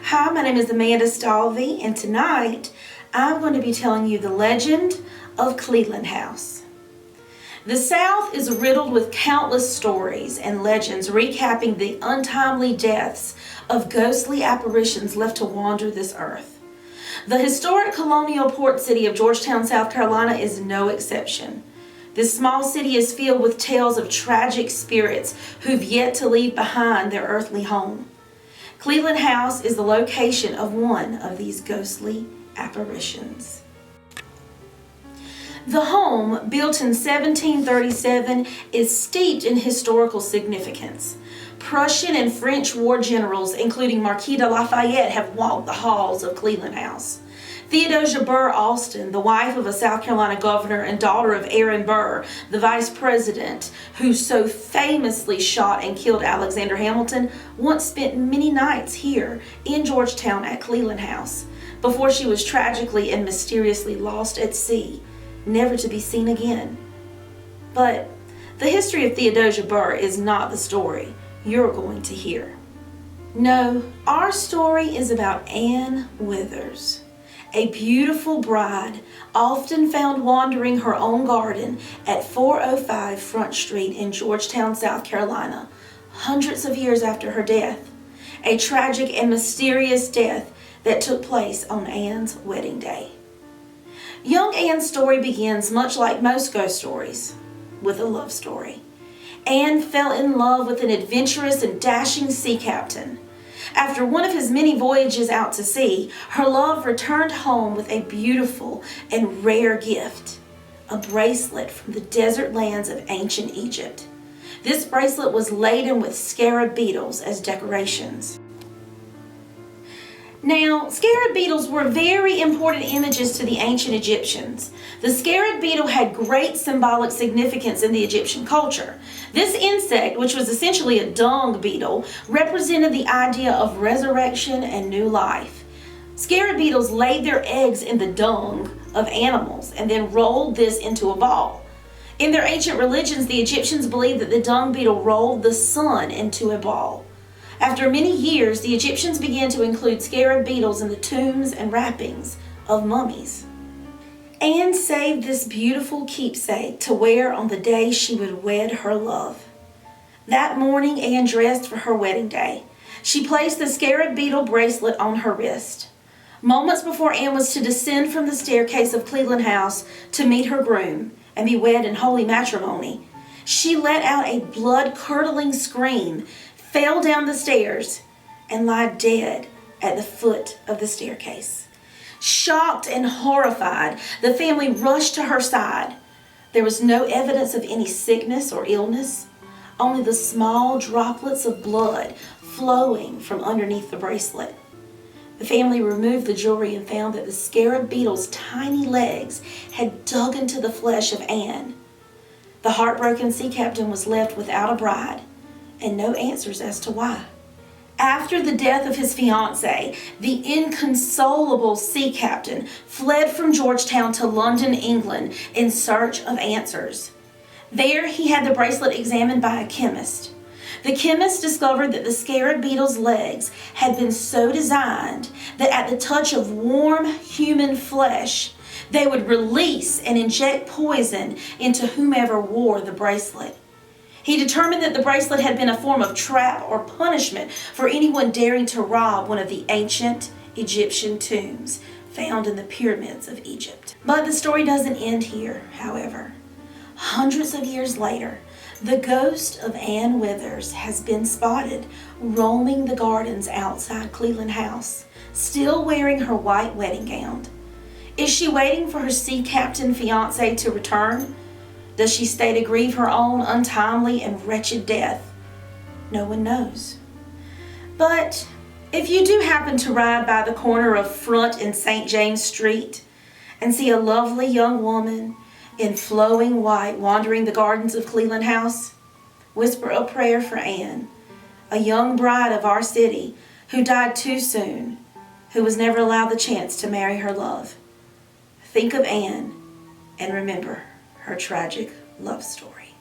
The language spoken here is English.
Hi, my name is Amanda Stalvey, and tonight I'm going to be telling you the legend of Cleland House. The South is riddled with countless stories and legends recapping the untimely deaths of ghostly apparitions left to wander this earth. The historic colonial port city of Georgetown, South Carolina is no exception. This small city is filled with tales of tragic spirits who've yet to leave behind their earthly home. Cleland House is the location of one of these ghostly apparitions. The home, built in 1737, is steeped in historical significance. Prussian and French war generals, including Marquis de Lafayette, have walked the halls of Cleland House. Theodosia Burr Alston, the wife of a South Carolina governor and daughter of Aaron Burr, the vice president who so famously shot and killed Alexander Hamilton, once spent many nights here in Georgetown at Cleland House before she was tragically and mysteriously lost at sea, never to be seen again. But the history of Theodosia Burr is not the story you're going to hear. No, our story is about Ann Withers, a beautiful bride often found wandering her own garden at 405 Front Street in Georgetown, South Carolina, hundreds of years after her death. A tragic and mysterious death that took place on Ann's wedding day. Young Ann's story begins much like most ghost stories, with a love story. Ann fell in love with an adventurous and dashing sea captain. After one of his many voyages out to sea, her love returned home with a beautiful and rare gift, a bracelet from the desert lands of ancient Egypt. This bracelet was laden with scarab beetles as decorations. Now, scarab beetles were very important images to the ancient Egyptians. The scarab beetle had great symbolic significance in the Egyptian culture. This insect, which was essentially a dung beetle, represented the idea of resurrection and new life. Scarab beetles laid their eggs in the dung of animals and then rolled this into a ball. In their ancient religions, the Egyptians believed that the dung beetle rolled the sun into a ball. After many years, the Egyptians began to include scarab beetles in the tombs and wrappings of mummies. Anne saved this beautiful keepsake to wear on the day she would wed her love. That morning, Anne dressed for her wedding day. She placed the scarab beetle bracelet on her wrist. Moments before Anne was to descend from the staircase of Cleland House to meet her groom and be wed in holy matrimony, she let out a blood-curdling scream, fell down the stairs, and lied dead at the foot of the staircase. Shocked and horrified, the family rushed to her side. There was no evidence of any sickness or illness, only the small droplets of blood flowing from underneath the bracelet. The family removed the jewelry and found that the scarab beetle's tiny legs had dug into the flesh of Anne. The heartbroken sea captain was left without a bride and no answers as to why. After the death of his fiancée, the inconsolable sea captain fled from Georgetown to London, England, in search of answers. There, he had the bracelet examined by a chemist. The chemist discovered that the scarab beetle's legs had been so designed that at the touch of warm human flesh, they would release and inject poison into whomever wore the bracelet. He determined that the bracelet had been a form of trap or punishment for anyone daring to rob one of the ancient Egyptian tombs found in the pyramids of Egypt. But the story doesn't end here, however. Hundreds of years later, the ghost of Ann Withers has been spotted roaming the gardens outside Cleland House, still wearing her white wedding gown. Is she waiting for her sea captain fiancé to return? Does she stay to grieve her own untimely and wretched death? No one knows. But if you do happen to ride by the corner of Front and St. James Street and see a lovely young woman in flowing white wandering the gardens of Cleland House, whisper a prayer for Anne, a young bride of our city who died too soon, who was never allowed the chance to marry her love. Think of Anne and remember her tragic love story.